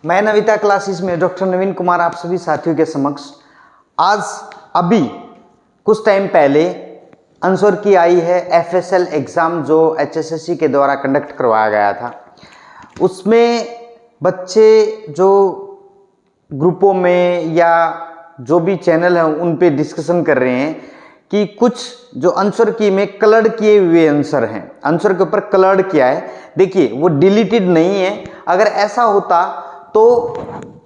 मैं नविता क्लासेस में डॉक्टर नवीन कुमार आप सभी साथियों के समक्ष आज अभी कुछ टाइम पहले आंसर की आई है एफएसएल एग्ज़ाम जो एचएसएससी के द्वारा कंडक्ट करवाया गया था। उसमें बच्चे जो ग्रुपों में या जो भी चैनल हैं उन पे डिस्कशन कर रहे हैं कि कुछ जो आंसर की में कलर्ड किए हुए आंसर हैं, आंसर के ऊपर कलर्ड किया है। देखिए वो डिलीटेड नहीं है। अगर ऐसा होता तो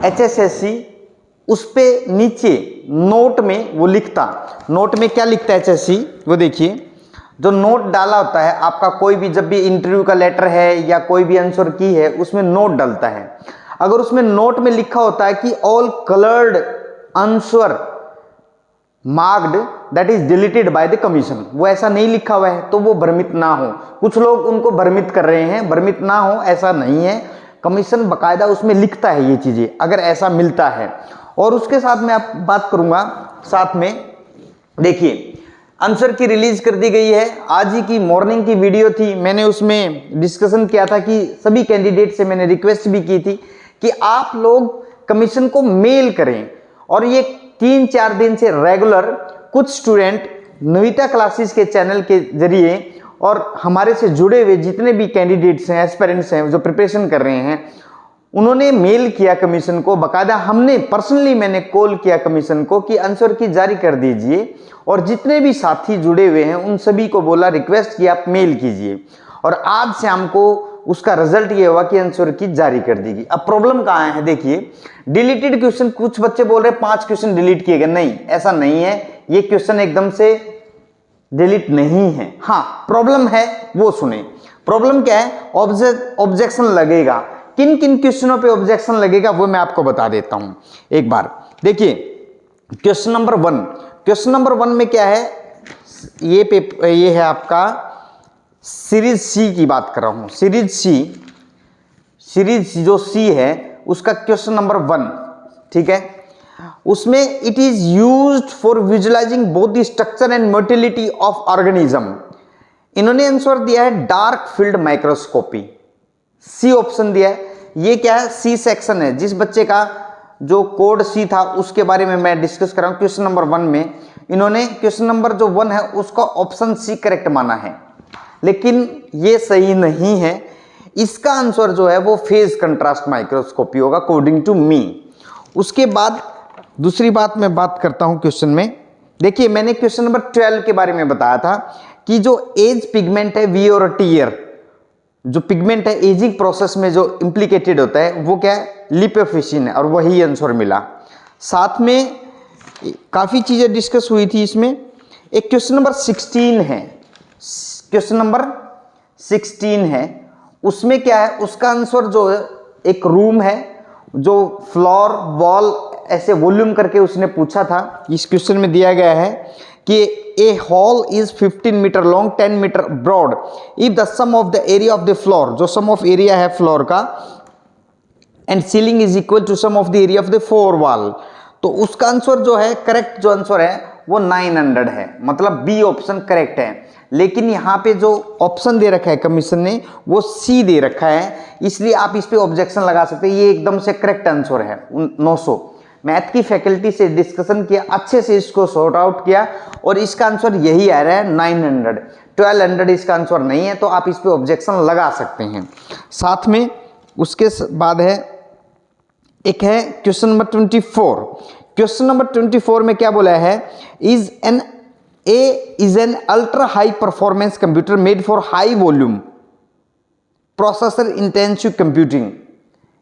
एचएसएससी उस पे नीचे नोट में वो लिखता। नोट में क्या लिखता है एचएसएससी, वो देखिए जो नोट डाला होता है आपका, कोई भी जब भी इंटरव्यू का लेटर है या कोई भी आंसर की है उसमें नोट डालता है। अगर उसमें नोट में लिखा होता है कि all coloured answer marked that is deleted by the commission, वो ऐसा नहीं लिखा हुआ है तो वो भ्रमित ना हो। कुछ लोग उनको भ्रमित कर रहे हैं, भ्रमित ना हो, ऐसा नहीं है। कमीशन बकायदा उसमें लिखता है ये चीजें अगर ऐसा मिलता है। और उसके साथ में आप बात करूंगा साथ में, देखिए आंसर की रिलीज कर दी गई है। आज ही की मॉर्निंग की वीडियो थी, मैंने उसमें डिस्कशन किया था कि सभी कैंडिडेट से मैंने रिक्वेस्ट भी की थी कि आप लोग कमीशन को मेल करें। और ये 3-4 दिन से रेगुलर कुछ स्टूडेंट नविता क्लासेस के चैनल के जरिए और हमारे से जुड़े हुए जितने भी कैंडिडेट्स हैं, एस्पिरेंट्स हैं जो प्रिपरेशन कर रहे हैं, उन्होंने मेल किया कमीशन को। बाकायदा हमने पर्सनली मैंने कॉल किया कमीशन को कि आंसर की जारी कर दीजिए। और जितने भी साथी जुड़े हुए हैं उन सभी को बोला, रिक्वेस्ट किया आप मेल कीजिए। और आज शाम को उसका रिजल्ट ये हुआ कि आंसर की जारी कर दी गई। अब प्रॉब्लम कहाँ है, देखिए डिलीटेड क्वेश्चन, कुछ बच्चे बोल रहे हैं 5 क्वेश्चन डिलीट किए गए। नहीं, ऐसा नहीं है। ये क्वेश्चन एकदम से डिलीट नहीं है। हाँ प्रॉब्लम है, वो सुने। प्रॉब्लम क्या है, ऑब्जेक्शन लगेगा। किन किन क्वेश्चनों पे ऑब्जेक्शन लगेगा वो मैं आपको बता देता हूं एक बार। देखिए क्वेश्चन नंबर 1, क्वेश्चन नंबर 1 में क्या है, ये है आपका सीरीज सी की बात कर रहा हूं। सीरीज जो सी है उसका क्वेश्चन नंबर 1, ठीक है। उसमें it is used for visualising both the structure and motility of organism. इन्होंने आंसर दिया है dark field microscopy, C option दिया है। ये क्या है, सी सेक्शन है। जिस बच्चे का जो कोड सी था उसके बारे में मैं डिस्कस कर रहा हूं। क्वेश्चन नंबर 1 में इन्होंने क्वेश्चन नंबर जो 1 है उसका ऑप्शन सी करेक्ट माना है, लेकिन ये सही नहीं है। इसका आंसर जो है वो फेज कंट्रास्ट माइक्रोस्कोपी होगा अकॉर्डिंग टू मी। उसके बाद दूसरी बात मैं बात करता हूं क्वेश्चन में। देखिए मैंने क्वेश्चन नंबर 12 के बारे में बताया था कि जो एज पिगमेंट है वी और टीयर, जो पिगमेंट है एजिंग प्रोसेस में जो इम्प्लीकेटेड होता है वो क्या है, लिपोफिशिन है, और वही आंसर मिला। साथ में काफ़ी चीज़ें डिस्कस हुई थी इसमें। एक क्वेश्चन नंबर 16 है, क्वेश्चन नंबर 16 है। उसमें क्या है, उसका आंसर जो है एक रूम है जो फ्लोर वॉल ऐसे वॉल्यूम करके उसने पूछा था। इस क्वेश्चन में दिया गया है कि a hall is 15 metre long 10 metre broad if the sum of the area of the floor, जो सम ऑफ एरिया है फ्लोर का, and ceiling is equal to sum of the area of the 4 wall. तो उसका answer जो है, correct जो answer है वो 900 है, मतलब बी ऑप्शन करेक्ट है। लेकिन यहाँ पे जो ऑप्शन दे रखा है कमीशन ने वो सी दे रखा है, इसलिए आप इस पे ऑब्जेक्शन लगा सकते हैं। ये एकदम से करेक्ट आंसर है 900। मैथ की फैकल्टी से डिस्कशन किया, अच्छे से इसको सॉर्ट आउट किया और इसका आंसर यही आ रहा है 900। 1200 इसका आंसर नहीं है, तो आप इस पे ऑब्जेक्शन लगा सकते हैं। साथ में उसके बाद है एक है क्वेश्चन नंबर 24। क्वेश्चन नंबर 24 में क्या बोला है, is an ultra high performance computer made for high volume processor intensive computing.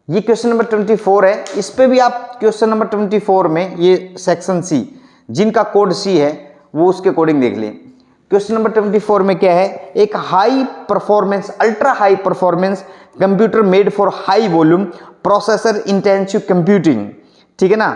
ये क्वेश्चन नंबर 24 है। इस पे भी आप क्वेश्चन नंबर 24 में ये सेक्शन सी, जिनका कोड सी है वो उसके कोडिंग देख लें। क्वेश्चन नंबर 24 में क्या है, एक high performance ultra high performance computer made for high volume processor intensive computing, ठीक है ना,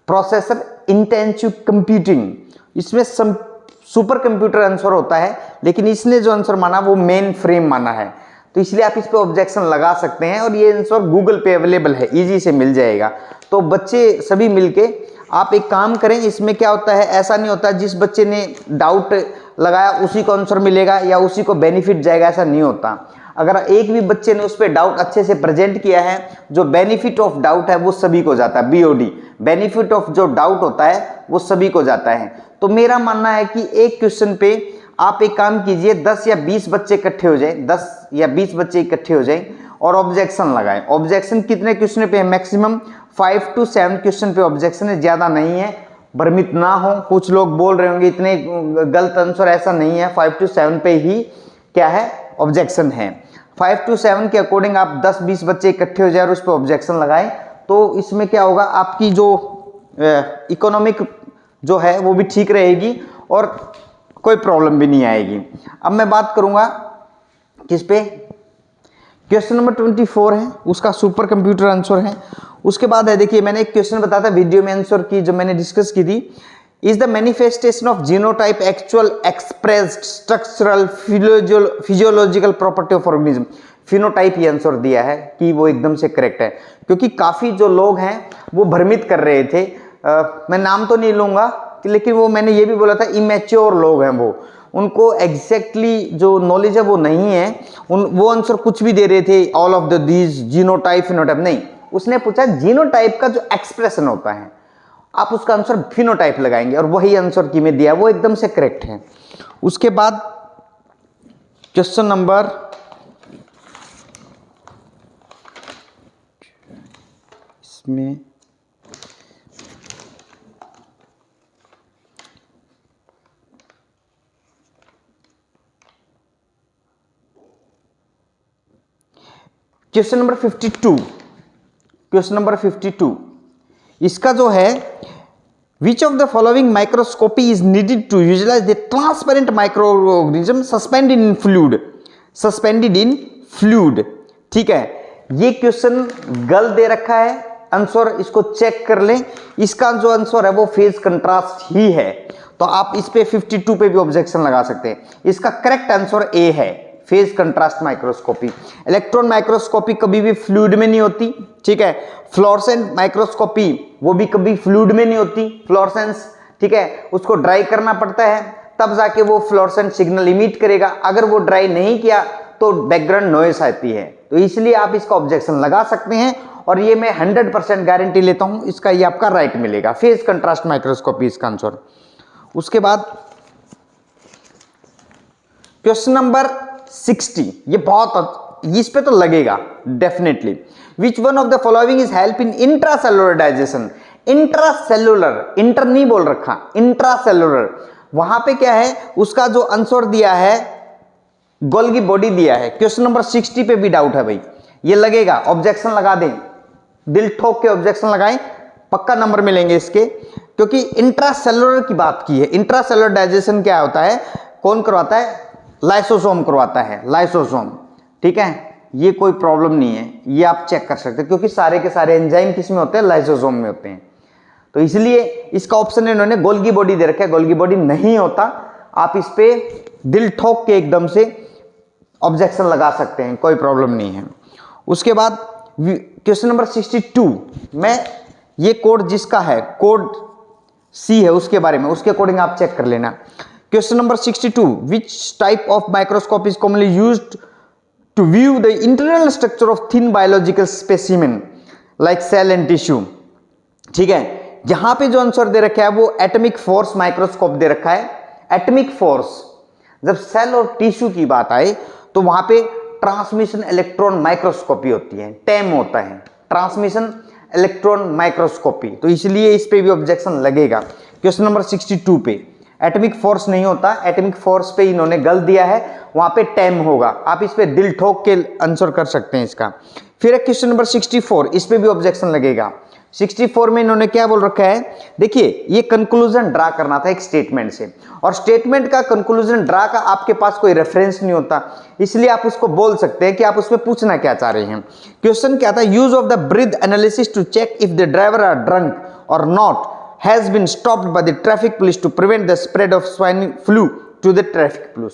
प्रोसेसर इंटेंसिव कंप्यूटिंग। इसमें सुपर कंप्यूटर आंसर होता है, लेकिन इसने जो आंसर माना वो मेन फ्रेम माना है, तो इसलिए आप इस पे ऑब्जेक्शन लगा सकते हैं। और ये आंसर गूगल पे अवेलेबल है, इजी से मिल जाएगा। तो बच्चे सभी मिलके आप एक काम करें। इसमें क्या होता है, ऐसा नहीं होता जिस बच्चे ने डाउट लगाया उसी को आंसर मिलेगा या उसी को बेनिफिट जाएगा, ऐसा नहीं होता। अगर एक भी बच्चे ने उस पर डाउट अच्छे से प्रेजेंट किया है, जो बेनिफिट ऑफ डाउट है वो सभी को जाता है, बीओडी, बेनिफिट ऑफ जो डाउट होता है वो सभी को जाता है। तो मेरा मानना है कि एक क्वेश्चन पे आप एक काम कीजिए, 10 या 20 बच्चे इकट्ठे हो जाए, 10 या 20 बच्चे इकट्ठे हो जाए और ऑब्जेक्शन लगाएं। ऑब्जेक्शन कितने क्वेश्चन पे है? मैक्सिमम 5 to 7 क्वेश्चन पे ऑब्जेक्शन है, ज्यादा नहीं है। भ्रमित ना हो, कुछ लोग बोल रहे होंगे इतने गलत आंसर, ऐसा नहीं है। 5 to 7 पे ही क्या है? ऑब्जेक्शन है। 5 to 7 के अकॉर्डिंग आप 10-20 बच्चे इकट्ठे हो जाए और उस पर ऑब्जेक्शन लगाएं, तो इसमें क्या होगा, आपकी जो इकोनॉमिक जो है वो भी ठीक रहेगी और कोई प्रॉब्लम भी नहीं आएगी। अब मैं बात करूंगा किस पे? क्वेश्चन नंबर 24 है, उसका सुपर कंप्यूटर आंसर है। उसके बाद है, देखिए मैंने एक क्वेश्चन बताया था वीडियो में आंसर की, जो मैंने डिस्कस की थी, is the manifestation of genotype actual expressed structural physiological property of organism. Phenotype he answer दिया है कि वो एकदम से करेक्ट है, क्योंकि काफी जो लोग हैं वो भ्रमित कर रहे थे। मैं नाम तो नहीं लूंगा, लेकिन वो मैंने ये भी बोला था इमेच्योर लोग हैं, वो उनको एग्जैक्टली जो नॉलेज है वो नहीं है, वो आंसर कुछ भी दे रहे थे, all of the these genotype phenotype. नहीं, उसने पूछा जीनोटाइप का जो एक्सप्रेशन होता है, आप उसका आंसर फिनोटाइप लगाएंगे और वही आंसर की में दिया, वो एकदम से करेक्ट है। उसके बाद क्वेश्चन नंबर इसमें क्वेश्चन नंबर 52, क्वेश्चन नंबर 52 इसका जो है, which of the following microscopy is needed to visualise the transparent microorganism suspended in fluid, suspended in fluid. ठीक है, ये क्वेश्चन गलत दे रखा है आंसर, इसको चेक कर लें। इसका जो आंसर है वो फेज कंट्रास्ट ही है, तो आप इस पे 52 पे भी ऑब्जेक्शन लगा सकते हैं। इसका करेक्ट आंसर ए है, phase contrast microscopy. Electron microscopy कभी भी फ्लूइड में नहीं होती, ठीक है। फ्लोरेसेंट माइक्रोस्कोपी वो भी कभी फ्लूइड में नहीं होती, फ्लोरेसेंस, ठीक है, उसको ड्राई करना पड़ता है तब जाके वो फ्लोरेसेंट सिग्नल इमिट करेगा। अगर वो ड्राई नहीं किया तो बैकग्राउंड नॉइस आती है, तो इसलिए आप इसका ऑब्जेक्शन लगा सकते हैं और ये मैं 100% गारंटी लेता हूं, इसका ये आपका राइट मिलेगा, फेज कंट्रास्ट माइक्रोस्कोपी इसका आंसर। उसके बाद क्वेश्चन नंबर 60, ये बहुत, इस पे तो लगेगा definitely. Which one of the following is help in intracellular digestion? Intracellular, inter नहीं बोल रखा, इंट्रासेलुलर, वहां पे क्या है, उसका जो आंसर दिया है गोल्गी बॉडी दिया है। क्वेश्चन नंबर 60 पे भी डाउट है भाई, ये लगेगा, ऑब्जेक्शन लगा दें, दिल ठोक के ऑब्जेक्शन लगाएं, पक्का नंबर मिलेंगे इसके, क्योंकि इंट्रासेलुलर की बात की है। इंट्रासेलुलर डाइजेशन क्या होता है, कौन करवाता है? लाइसोसोम करवाता है, लाइसोसोम, ठीक है, ये कोई प्रॉब्लम नहीं है, ये आप चेक कर सकते हैं, क्योंकि सारे के सारे एंजाइम किस में होते हैं? लाइसोसोम में होते हैं। तो इसलिए इसका ऑप्शन इन्होंने गोल्गी बॉडी दे रखा है, गोल्गी बॉडी नहीं होता। आप इस पे दिल ठोक के एकदम से ऑब्जेक्शन लगा सकते हैं, कोई प्रॉब्लम नहीं है। उसके बाद क्वेश्चन नंबर 62 में ये कोड जिसका है, कोड सी है, उसके बारे में, उसके अकॉर्डिंग आप चेक कर लेना। Question number 62, which type of microscope is commonly used to view the internal structure of thin biological specimen like cell and tissue? ठीक है, यहां पे जो आंसर दे रखा है वो एटॉमिक फोर्स माइक्रोस्कोप दे रखा है। एटॉमिक फोर्स, जब सेल और टिश्यू की बात आए तो वहां पे ट्रांसमिशन इलेक्ट्रॉन माइक्रोस्कोपी होती है, टैम होता है, ट्रांसमिशन इलेक्ट्रॉन माइक्रोस्कोपी, तो इसलिए इस पे भी ऑब्जेक्शन लगेगा। क्वेश्चन नंबर 62 पे एटॉमिक फोर्स नहीं होता, एटॉमिक फोर्स पे इन्होंने गलत दिया है, वहां पे टैम होगा, आप इस पे दिल ठोक के आंसर कर सकते हैं इसका। फिर है क्वेश्चन नंबर 64, इस पे भी ऑब्जेक्शन लगेगा। 64 में इन्होंने क्या बोल रखा है, देखिए ये कंक्लूजन ड्रा करना था एक स्टेटमेंट से, और स्टेटमेंट का कंक्लूजन ड्रा का आपके पास कोई रेफरेंस नहीं होता, इसलिए आप उसको बोल सकते हैं कि आप उसमें पूछना क्या चाह रहे हैं। क्वेश्चन क्या था, use of the breath analysis to check if the driver are drunk और not has been stopped by the traffic police to prevent the spread of swine flu to the traffic police.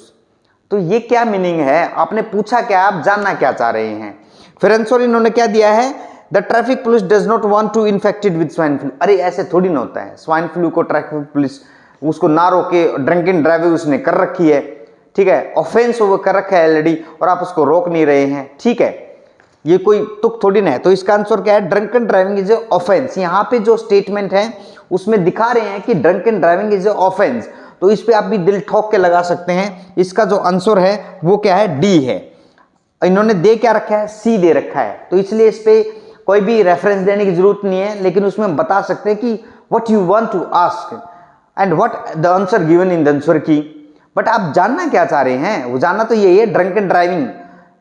तो ये क्या meaning है, आपने पूछा क्या, आप जानना क्या चाह रहे हैं। फिर आंसर इन्होंने क्या दिया है, the traffic police does not want to infected with swine flu. अरे ऐसे थोड़ी ना होता है, स्वाइन फ्लू को ट्रैफिक पुलिस उसको ना रोके, ड्रंकन ड्राइविंग उसने कर रखी है, ठीक है, ऑफेंस वो कर रखा है ऑलरेडी और आप उसको रोक नहीं रहे हैं, ठीक है, ये कोई तुक थोड़ी ना है। तो इसका आंसर क्या है, drunken driving is a offence. यहाँ पे जो स्टेटमेंट है उसमें दिखा रहे हैं कि drunken driving is a offence, तो इस पे आप भी दिल ठोक के लगा सकते हैं। इसका जो आंसर है वो क्या है, डी है। इन्होंने दे क्या रखा है, सी दे रखा है, तो इसलिए इस पे कोई भी रेफरेंस देने की जरूरत नहीं है, लेकिन उसमें बता सकते हैं कि what you want to ask and what the answer given in the answer key. But आप जानना क्या चाह रहे हैं, वो जानना तो यही है, ड्रंकन ड्राइविंग।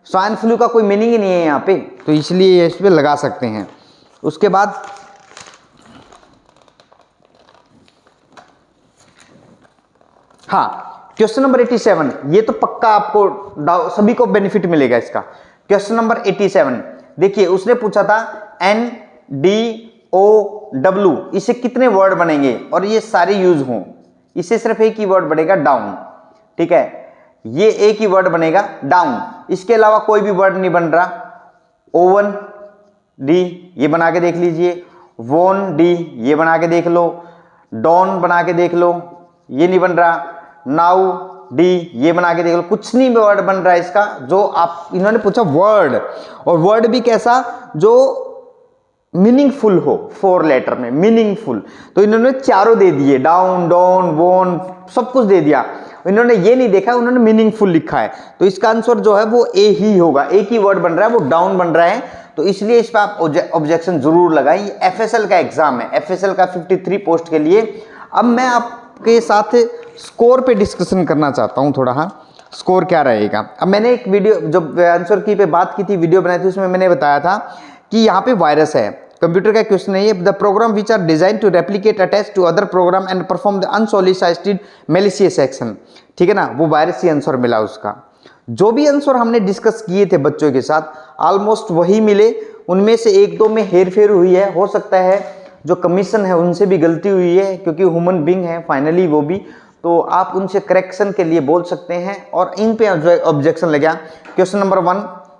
स्वाइन फ्लू का कोई मीनिंग ही नहीं है यहाँ पे, तो इसलिए इस पे लगा सकते हैं। उसके बाद हाँ, क्वेश्चन नंबर 87, ये तो पक्का आपको सभी को बेनिफिट मिलेगा इसका। क्वेश्चन नंबर 87 देखिए, उसने पूछा था NDOW, इसे कितने वर्ड बनेंगे और ये सारे यूज हों। इसे सिर्फ एक ही वर्ड बनेगा, डाउन, ठीक है, ये एक ही वर्ड बनेगा डाउन, इसके अलावा कोई भी वर्ड नहीं बन रहा। ओवन डी, ये बना के देख लीजिए, वोन डी, ये बना के देख लो, डॉन बना के देख लो, ये नहीं बन रहा, नाउ डी, ये बना के देख लो, कुछ नहीं वर्ड बन रहा है इसका। जो आप इन्होंने पूछा वर्ड, और वर्ड भी कैसा, जो मीनिंगफुल हो, 4 लेटर में मीनिंगफुल, तो इन्होंने चारों दे दिए, डाउन, डॉन, वोन, सब कुछ दे दिया। इन्होंने ये नहीं देखा, उन्होंने मीनिंगफुल लिखा है, तो इसका आंसर जो है वो ए ही होगा। एक ही वर्ड बन रहा है, वो डाउन बन रहा है, तो इसलिए इस पर आप ऑब्जेक्शन जरूर लगाएं। ये एफएसएल का एग्जाम है, एफएसएल का 53 पोस्ट के लिए। अब मैं आपके साथ स्कोर पे डिस्कशन करना चाहता हूं थोड़ा। हाँ, स्कोर क्या रहेगा। अब मैंने एक वीडियो जो आंसर की पे बात की थी, वीडियो बनाई थी, उसमें मैंने बताया था कि यहाँ पे वायरस है। कंप्यूटर का क्वेश्चन है ये, the program which are design to replicate attach to other program and perform the unsolicited malicious action, ठीक है ना, वो वायरस ही आंसर मिला उसका। जो भी आंसर हमने डिस्कस किए थे बच्चों के साथ, ऑलमोस्ट वही मिले। उनमें से 1-2 में हेरफेर हुई है, हो सकता है जो कमीशन है उनसे भी गलती हुई है, क्योंकि ह्यूमन बीइंग है फाइनली वो भी, तो आप उनसे करेक्शन के लिए बोल सकते हैं और इन पे ऑब्जेक्शन लगा। Question number 1,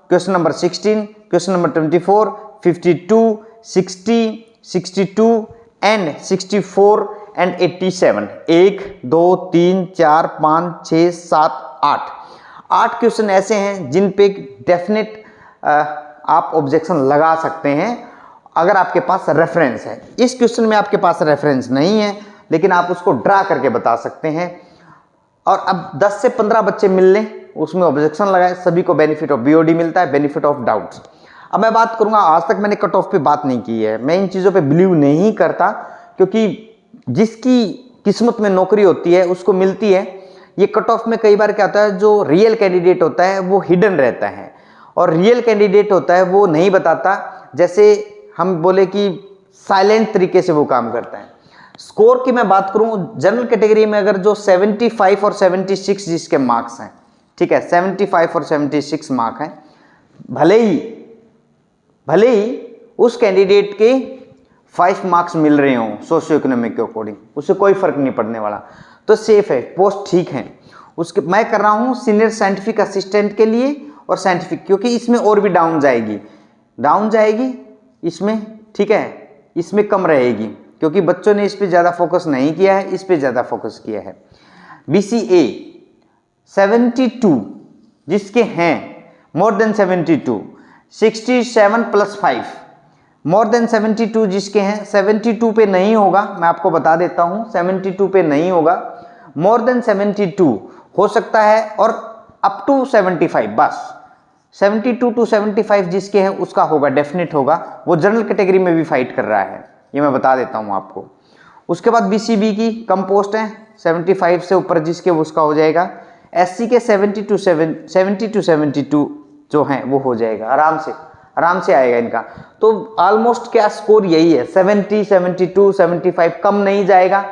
question number 16, question number 24, 52, 60, 62 and 64 and 87। 1, 2, 3, 4, 5, 6, 7, 8 question ऐसे हैं जिन पे डेफिनेट आप ऑब्जेक्शन लगा सकते हैं अगर आपके पास रेफरेंस है। इस क्वेश्चन में आपके पास रेफरेंस नहीं है, लेकिन आप उसको ड्रा करके बता सकते हैं। और अब 10 से 15 बच्चे मिल लें, उसमें ऑब्जेक्शन लगाए, सभी को बेनिफिट ऑफ बीओडी मिलता है, बेनिफिट ऑफ डाउट्स। अब मैं बात करूंगा, आज तक मैंने कट ऑफ पे बात नहीं की है, मैं इन चीज़ों पे बिलीव नहीं करता, क्योंकि जिसकी किस्मत में नौकरी होती है उसको मिलती है। ये कट ऑफ में कई बार क्या होता है, जो रियल कैंडिडेट होता है वो हिडन रहता है, और रियल कैंडिडेट होता है वो नहीं बताता, जैसे हम बोले कि साइलेंट तरीके से वो काम करता है। स्कोर की मैं बात करूं, जनरल कैटेगरी में अगर जो 75 और 76 जिसके मार्क्स हैं, ठीक है, 75 और 76 मार्क हैं, भले ही उस कैंडिडेट के 5 मार्क्स मिल रहे हों सोशियो इकोनॉमिक के अकॉर्डिंग, उससे कोई फर्क नहीं पड़ने वाला, तो सेफ है, पोस्ट ठीक है। उसके मैं कर रहा हूं सीनियर साइंटिफिक असिस्टेंट के लिए और साइंटिफिक, क्योंकि इसमें और भी डाउन जाएगी इसमें, ठीक है, इसमें कम रहेगी, क्योंकि बच्चों ने इस पे ज़्यादा फोकस नहीं किया है, इस पे ज़्यादा फोकस किया है। BCA 72 जिसके हैं, मोर देन 72, 67 + 5, मोर देन 72 जिसके हैं, 72 पे नहीं होगा, मैं आपको बता देता हूं, 72 पे नहीं होगा, मोर देन 72 हो सकता है, और अप टू 75, बस 72 to 75 जिसके हैं उसका होगा, डेफिनेट होगा। वो जनरल कैटेगरी में भी फाइट कर रहा है, ये मैं बता देता हूँ आपको। उसके बाद BCB की कम पोस्ट है, 75 से ऊपर जिसके उसका हो जाएगा। SC के 70 to 72 जो हैं वो हो जाएगा, आराम से आएगा इनका। तो ऑलमोस्ट क्या स्कोर यही है, 70, 72, 75, कम नहीं जाएगा।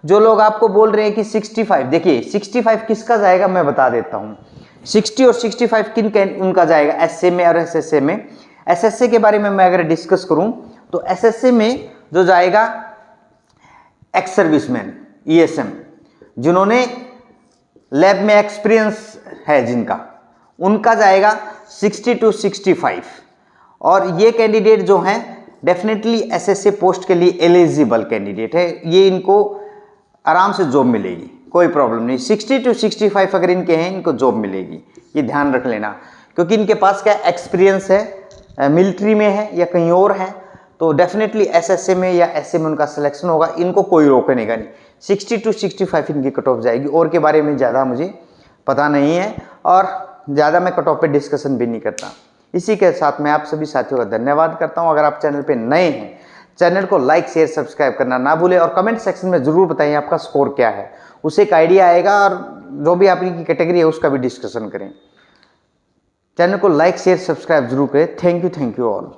जो लोग आपको बोल रहे हैं कि 65, देखिए 65 किसका जाएगा मैं बता देता हूँ। 60 और 65 किन उनका जाएगा, SA में और SSA में। SSA के बारे में मैं अगर डिस्कस करूं तो SSA में जो जाएगा एक्स सर्विसमैन, ESM, जिन्होंने लैब में एक्सपीरियंस है जिनका, उनका जाएगा 60 to 65। और ये कैंडिडेट जो हैं डेफिनेटली SSA पोस्ट के लिए एलिजिबल कैंडिडेट है, ये इनको आराम से जॉब मिलेगी, कोई प्रॉब्लम नहीं। 60 to 65 अगर इनके हैं, इनको जॉब मिलेगी, ये ध्यान रख लेना, क्योंकि इनके पास क्या एक्सपीरियंस है, मिलिट्री में है या कहीं और है, तो डेफिनेटली एसएसए में या एसए में उनका सिलेक्शन होगा, इनको कोई रोकने का नहीं। 60 to 65 इनकी कट ऑफ जाएगी, और के बारे में ज़्यादा मुझे पता नहीं है और ज़्यादा मैं कट ऑफ पे डिस्कशन भी नहीं करता। इसी के साथ मैं आप सभी साथियों का धन्यवाद करता हूँ। अगर आप चैनल पे नए हैं, चैनल को लाइक शेयर सब्सक्राइब करना ना भूलें और कमेंट सेक्शन में ज़रूर बताइए आपका स्कोर क्या है, उससे एक आइडिया आएगा और जो भी आपकी कैटेगरी है उसका भी डिस्कशन करें। चैनल को लाइक शेयर सब्सक्राइब जरूर करें। Thank you all.